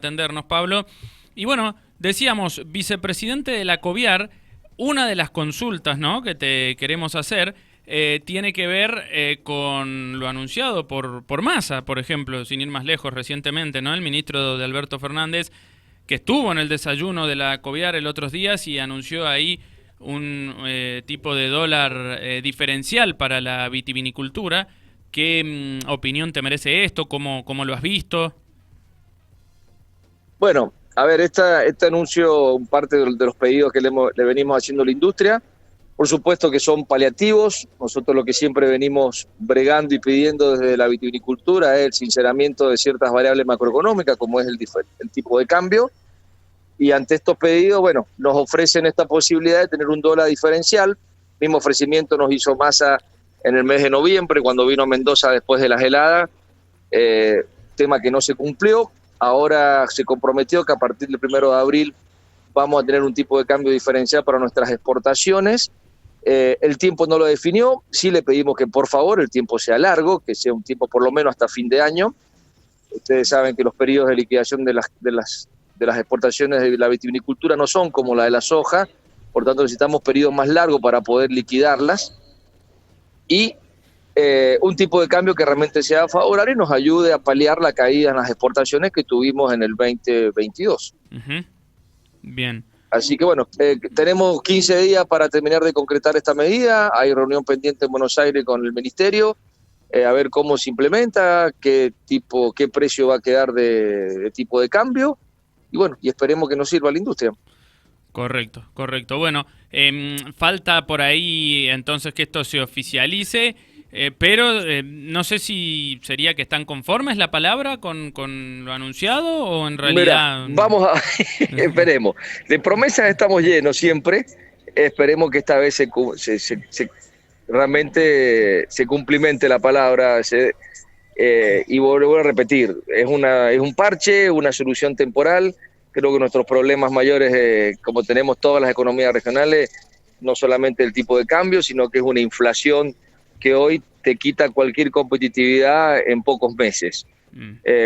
Atendernos, Pablo. Y bueno, decíamos, vicepresidente de la COVIAR, una de las consultas, ¿no?, que te queremos hacer tiene que ver con lo anunciado por Massa, por ejemplo, sin ir más lejos recientemente, ¿no? El ministro de Alberto Fernández, que estuvo en el desayuno de la COVIAR el otros días y anunció ahí un tipo de dólar diferencial para la vitivinicultura. ¿Qué opinión te merece esto? ¿Cómo lo has visto? Bueno, a ver, este anuncio, parte de los pedidos que le venimos haciendo a la industria, por supuesto que son paliativos. Nosotros lo que siempre venimos bregando y pidiendo desde la vitivinicultura es el sinceramiento de ciertas variables macroeconómicas, como es el tipo de cambio. Y ante estos pedidos, bueno, nos ofrecen esta posibilidad de tener un dólar diferencial. Mismo ofrecimiento nos hizo Massa en el mes de noviembre, cuando vino a Mendoza después de las heladas, tema que no se cumplió. Ahora se comprometió que a partir del 1 de abril vamos a tener un tipo de cambio diferencial para nuestras exportaciones. El tiempo no lo definió, sí le pedimos que por favor el tiempo sea largo, que sea un tiempo por lo menos hasta fin de año. Ustedes saben que los periodos de liquidación de las exportaciones de la vitivinicultura no son como la de la soja, por tanto necesitamos periodos más largos para poder liquidarlas. Y un tipo de cambio que realmente sea favorable y nos ayude a paliar la caída en las exportaciones que tuvimos en el 2022. Uh-huh. Bien. Así que bueno, tenemos 15 días para terminar de concretar esta medida. Hay reunión pendiente en Buenos Aires con el Ministerio, a ver cómo se implementa, qué precio va a quedar de tipo de cambio. Y bueno, y esperemos que nos sirva a la industria. Correcto, correcto. Bueno, falta por ahí entonces que esto se oficialice, pero no sé si sería que están conformes la palabra con lo anunciado o en Mira, realidad... vamos a esperemos. De promesas estamos llenos siempre. Esperemos que esta vez realmente se cumplimente la palabra. Y vuelvo a repetir, es un parche, una solución temporal. Creo que nuestros problemas mayores, como tenemos todas las economías regionales, no solamente el tipo de cambio, sino que es una inflación que hoy te quita cualquier competitividad en pocos meses.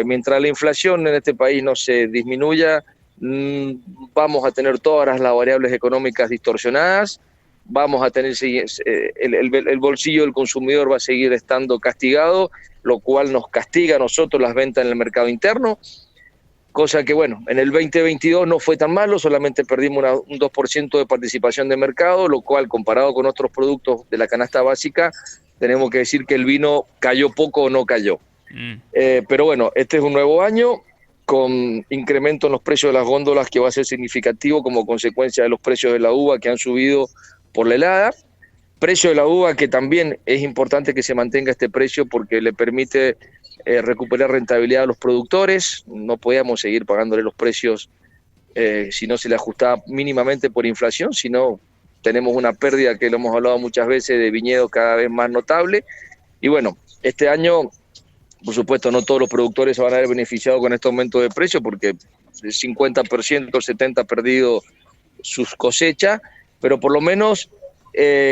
Mientras la inflación en este país no se disminuya, vamos a tener todas las variables económicas distorsionadas, vamos a tener el bolsillo del consumidor va a seguir estando castigado, lo cual nos castiga a nosotros las ventas en el mercado interno. Cosa que, bueno, en el 2022 no fue tan malo, solamente perdimos un 2% de participación de mercado, lo cual, comparado con otros productos de la canasta básica, tenemos que decir que el vino cayó poco o no cayó. Pero bueno, este es un nuevo año con incremento en los precios de las góndolas que va a ser significativo como consecuencia de los precios de la uva que han subido por la helada. Precio de la uva que también es importante que se mantenga este precio porque le permite recuperar rentabilidad a los productores. No podíamos seguir pagándole los precios si no se le ajustaba mínimamente por inflación, sino tenemos una pérdida que lo hemos hablado muchas veces de viñedos cada vez más notable. Y bueno, este año, por supuesto, no todos los productores se van a ver beneficiados con este aumento de precio porque el 50%, 70% ha perdido sus cosechas, pero por lo menos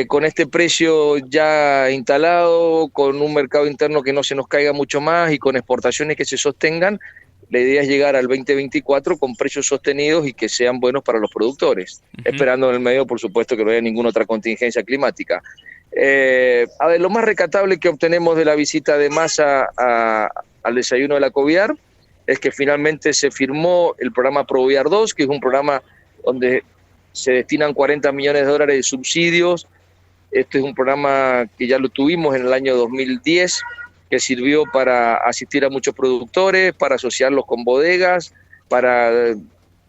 con este precio ya instalado, con un mercado interno que no se nos caiga mucho más y con exportaciones que se sostengan, la idea es llegar al 2024 con precios sostenidos y que sean buenos para los productores, esperando en el medio, por supuesto, que no haya ninguna otra contingencia climática. A ver, lo más recatable que obtenemos de la visita de Massa al desayuno de la COVIAR es que finalmente se firmó el programa ProViar 2, que es un programa donde se destinan 40 millones de dólares de subsidios. Este es un programa que ya lo tuvimos en el año 2010, que sirvió para asistir a muchos productores, para asociarlos con bodegas, para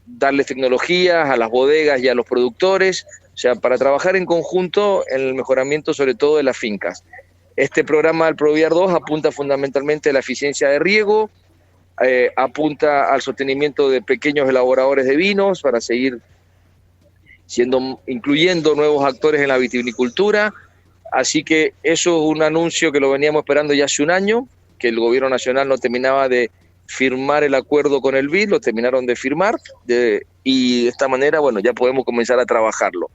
darles tecnologías a las bodegas y a los productores, o sea, para trabajar en conjunto en el mejoramiento sobre todo de las fincas. Este programa del ProViar 2 apunta fundamentalmente a la eficiencia de riego, apunta al sostenimiento de pequeños elaboradores de vinos para seguir incluyendo nuevos actores en la vitivinicultura. Así que eso es un anuncio que lo veníamos esperando ya hace un año, que el gobierno nacional no terminaba de firmar el acuerdo con el BID, lo terminaron de firmar, y de esta manera, bueno, ya podemos comenzar a trabajarlo.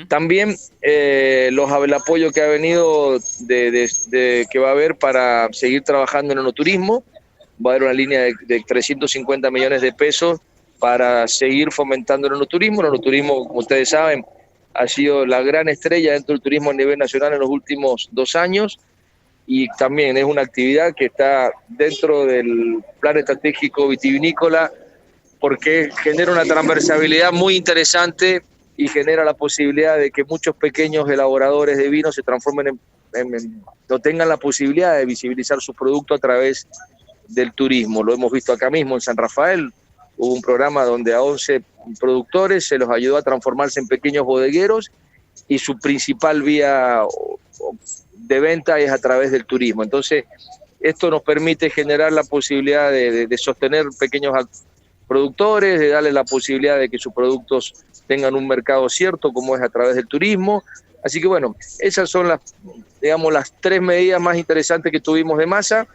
También el apoyo que ha venido que va a haber para seguir trabajando en el enoturismo. va a haber una línea de 350 millones de pesos para seguir fomentando el enoturismo. El enoturismo, como ustedes saben, ha sido la gran estrella dentro del turismo a nivel nacional en los últimos 2 años, y también es una actividad que está dentro del plan estratégico vitivinícola, porque genera una transversalidad muy interesante y genera la posibilidad de que muchos pequeños elaboradores de vino se transformen o tengan la posibilidad de visibilizar su producto a través del turismo. Lo hemos visto acá mismo en San Rafael, hubo un programa donde a 11 productores se los ayudó a transformarse en pequeños bodegueros, y su principal vía de venta es a través del turismo. Entonces, esto nos permite generar la posibilidad de sostener pequeños productores, de darles la posibilidad de que sus productos tengan un mercado cierto, como es a través del turismo. Así que bueno, esas son las 3 medidas más interesantes que tuvimos de Massa.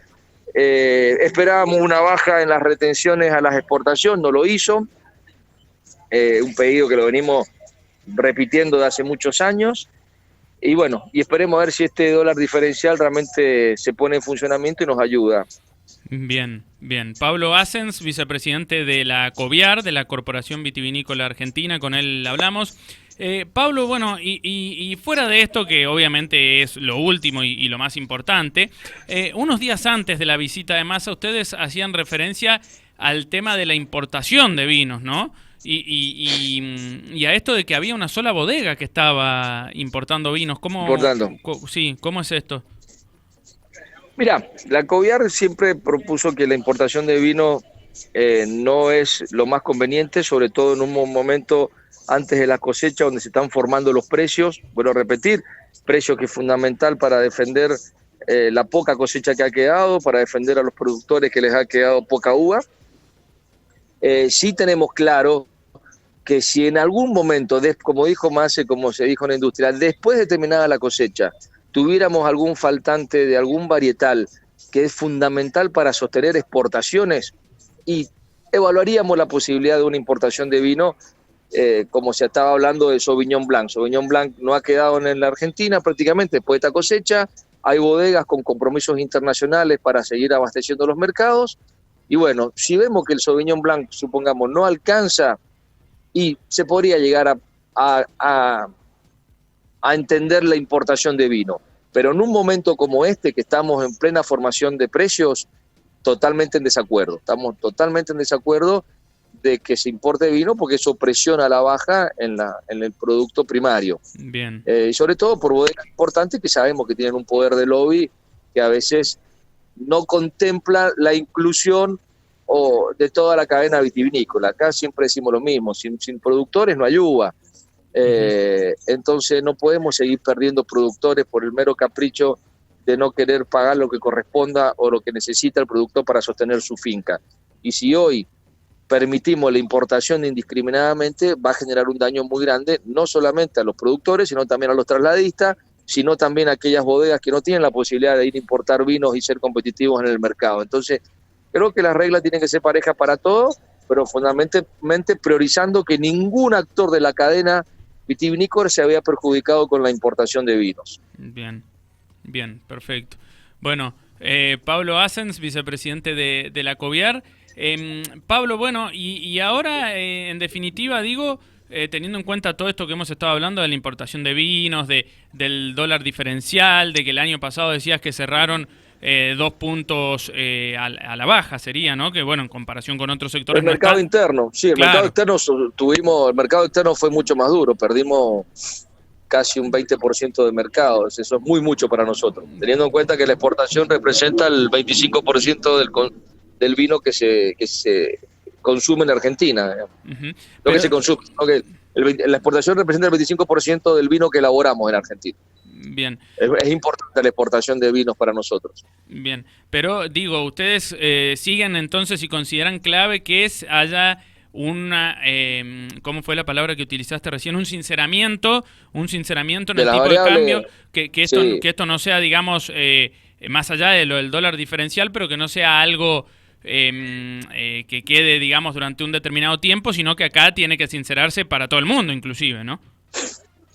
Esperábamos una baja en las retenciones a las exportaciones, no lo hizo. Un pedido que lo venimos repitiendo de hace muchos años. Y bueno, y esperemos a ver si este dólar diferencial realmente se pone en funcionamiento y nos ayuda. Bien, bien. Pablo Assens, vicepresidente de la COVIAR, de la Corporación Vitivinícola Argentina, con él hablamos. Pablo, bueno, y fuera de esto, que obviamente es lo último y lo más importante, unos días antes de la visita de Massa, ustedes hacían referencia al tema de la importación de vinos, ¿no? Y a esto de que había una sola bodega que estaba importando vinos. ¿Cómo es esto? Mira, la COVIAR siempre propuso que la importación de vino no es lo más conveniente, sobre todo en un momento antes de la cosecha donde se están formando los precios. Bueno, repetir, precio que es fundamental para defender la poca cosecha que ha quedado, para defender a los productores que les ha quedado poca uva. Sí tenemos claro que si en algún momento, como dijo Massa, como se dijo en la industria, después de terminada la cosecha, tuviéramos algún faltante de algún varietal que es fundamental para sostener exportaciones, y evaluaríamos la posibilidad de una importación de vino, como se estaba hablando de Sauvignon Blanc. Sauvignon Blanc no ha quedado en la Argentina prácticamente después de esta cosecha, hay bodegas con compromisos internacionales para seguir abasteciendo los mercados, y bueno, si vemos que el Sauvignon Blanc, supongamos, no alcanza, y se podría llegar a entender la importación de vino. Pero en un momento como este, que estamos en plena formación de precios, totalmente en desacuerdo. Estamos totalmente en desacuerdo de que se importe vino, porque eso presiona a la baja en el producto primario. Bien. Y sobre todo por bodegas importantes que sabemos que tienen un poder de lobby que a veces no contempla la inclusión de toda la cadena vitivinícola. Acá siempre decimos lo mismo, sin productores no hay uva. Entonces no podemos seguir perdiendo productores por el mero capricho de no querer pagar lo que corresponda o lo que necesita el productor para sostener su finca. Y si hoy permitimos la importación indiscriminadamente, va a generar un daño muy grande, no solamente a los productores, sino también a los trasladistas, sino también a aquellas bodegas que no tienen la posibilidad de ir a importar vinos y ser competitivos en el mercado. Entonces, creo que las reglas tienen que ser parejas para todos, pero fundamentalmente priorizando que ningún actor de la cadena vitivinícola se había perjudicado con la importación de vinos. Bien, bien, perfecto. Bueno, Pablo Assens, vicepresidente de la COVIAR. Pablo, bueno, y ahora, en definitiva, digo, teniendo en cuenta todo esto que hemos estado hablando de la importación de vinos, del dólar diferencial, de que el año pasado decías que cerraron 2 puntos a la baja, sería, ¿no? Que bueno, en comparación con otros sectores... El mercado interno, sí, el mercado externo el mercado externo fue mucho más duro, perdimos casi un 20% de mercado, eso es mucho para nosotros, teniendo en cuenta que la exportación representa el 25% del vino que se consume en Argentina. Lo que se consume, la exportación representa el 25% del vino que elaboramos en Argentina. Bien. Es importante la exportación de vinos para nosotros. Bien, pero digo, ustedes siguen entonces y consideran clave que haya una, ¿cómo fue la palabra que utilizaste recién? Un sinceramiento en el tipo de cambio, que esto no sea, digamos, más allá de lo del dólar diferencial, pero que no sea algo que quede, digamos, durante un determinado tiempo, sino que acá tiene que sincerarse para todo el mundo, inclusive, ¿no?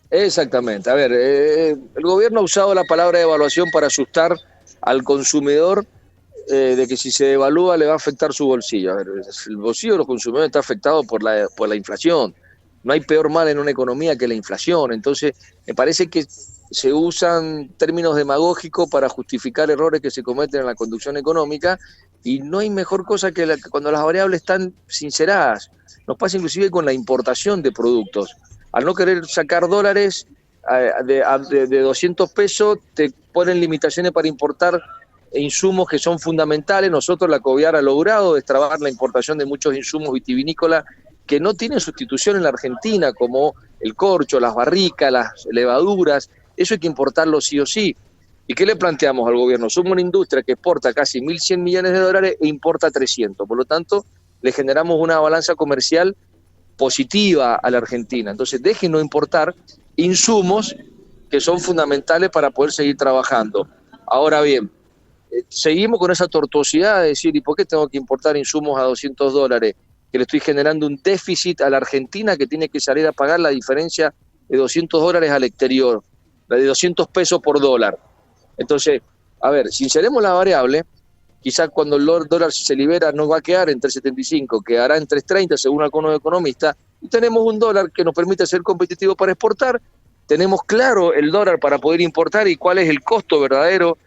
Exactamente. A ver, el gobierno ha usado la palabra evaluación para asustar al consumidor de que si se devalúa le va a afectar su bolsillo. A ver, el bolsillo de los consumidores está afectado por la inflación. No hay peor mal en una economía que la inflación. Entonces, me parece que se usan términos demagógicos para justificar errores que se cometen en la conducción económica, y no hay mejor cosa que cuando las variables están sinceradas. Nos pasa inclusive con la importación de productos. Al no querer sacar dólares de 200 pesos, te ponen limitaciones para importar insumos que son fundamentales. Nosotros, la COVIAR ha logrado destrabar la importación de muchos insumos vitivinícolas que no tienen sustitución en la Argentina, como el corcho, las barricas, las levaduras. Eso hay que importarlo sí o sí. ¿Y qué le planteamos al gobierno? Somos una industria que exporta casi 1.100 millones de dólares e importa 300. Por lo tanto, le generamos una balanza comercial positiva a la Argentina. Entonces, déjenos importar insumos que son fundamentales para poder seguir trabajando. Ahora bien, seguimos con esa tortuosidad de decir, ¿y por qué tengo que importar insumos a 200 dólares? Que le estoy generando un déficit a la Argentina, que tiene que salir a pagar la diferencia de 200 dólares al exterior, la de 200 pesos por dólar. Entonces, a ver, sinceremos la variable, quizás cuando el dólar se libera no va a quedar en 3.75, quedará en 3.30 según algunos economistas, y tenemos un dólar que nos permite ser competitivo para exportar, tenemos claro el dólar para poder importar y cuál es el costo verdadero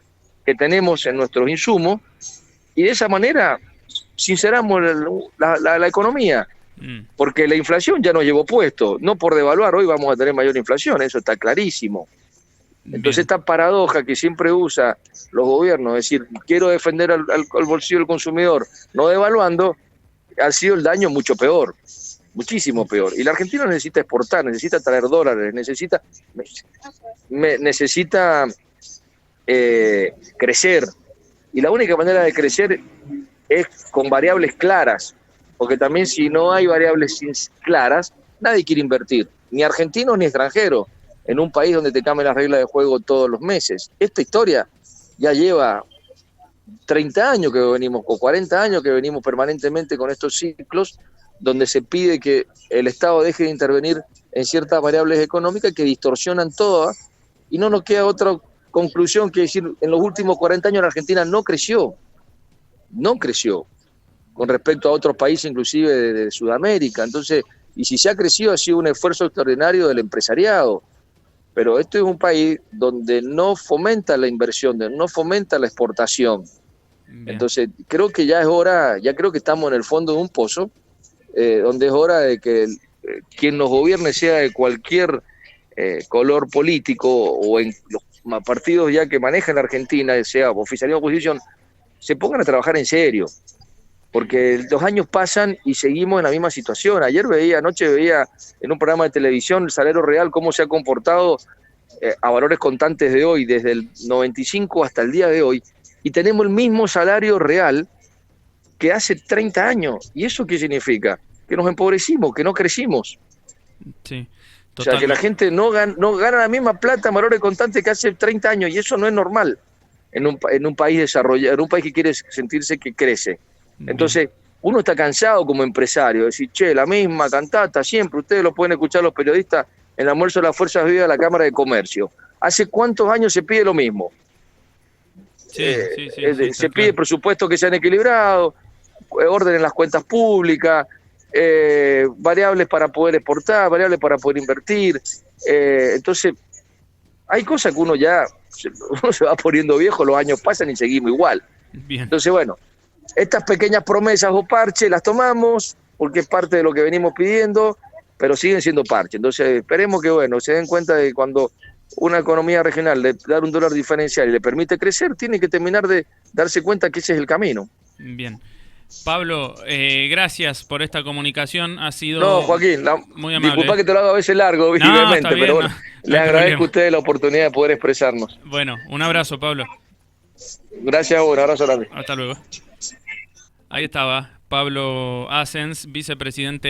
que tenemos en nuestros insumos, y de esa manera sinceramos la economía, porque la inflación ya nos llevó puesto. No por devaluar hoy vamos a tener mayor inflación, eso está clarísimo. Entonces, esta paradoja que siempre usa los gobiernos, es decir, quiero defender al bolsillo del consumidor no devaluando, ha sido el daño mucho peor, muchísimo peor. Y la Argentina necesita exportar, necesita traer dólares, necesita crecer. Y la única manera de crecer es con variables claras, porque también si no hay variables claras, nadie quiere invertir, ni argentino ni extranjero, en un país donde te cambian las reglas de juego todos los meses. Esta historia ya lleva 30 años que venimos, o 40 años que venimos permanentemente con estos ciclos, donde se pide que el Estado deje de intervenir en ciertas variables económicas que distorsionan todas, y no nos queda otra conclusión que decir, en los últimos 40 años la Argentina no creció con respecto a otros países, inclusive de Sudamérica. Entonces, y si se ha crecido, ha sido un esfuerzo extraordinario del empresariado. Pero esto es un país donde no fomenta la inversión, no fomenta la exportación. Bien. Entonces, creo que ya es hora, ya creo que estamos en el fondo de un pozo, donde es hora de que quien nos gobierne, sea de cualquier color político, o en los partidos ya que manejan la Argentina, sea oficialismo o oposición, se pongan a trabajar en serio. Porque los años pasan y seguimos en la misma situación. Anoche veía en un programa de televisión el salario real, cómo se ha comportado a valores constantes de hoy, desde el 95 hasta el día de hoy, y tenemos el mismo salario real que hace 30 años. ¿Y eso qué significa? Que nos empobrecimos, que no crecimos. Sí, o sea, que la gente no gana la misma plata a valores constantes que hace 30 años, y eso no es normal en un país desarrollado, en un país que quiere sentirse que crece. Entonces, uno está cansado como empresario de decir, che, la misma cantata siempre. Ustedes lo pueden escuchar los periodistas en el almuerzo de las Fuerzas Vivas de la Cámara de Comercio. ¿Hace cuántos años se pide lo mismo? Se pide presupuestos que sean equilibrados, orden en las cuentas públicas, variables para poder exportar, variables para poder invertir. Entonces, hay cosas que uno se va poniendo viejo, los años pasan y seguimos igual. Bien. Entonces, bueno, estas pequeñas promesas o parches las tomamos porque es parte de lo que venimos pidiendo, pero siguen siendo parches. Entonces esperemos que se den cuenta de que cuando una economía regional le da un dólar diferencial y le permite crecer, tiene que terminar de darse cuenta que ese es el camino. Bien. Pablo, gracias por esta comunicación, ha sido No, Joaquín, muy amable. Disculpa que te lo haga a veces largo, visiblemente, pero bueno, les agradezco a ustedes la oportunidad de poder expresarnos. Bueno, un abrazo, Pablo. Gracias a vos, un abrazo grande. Hasta luego. Ahí estaba Pablo Asens, vicepresidente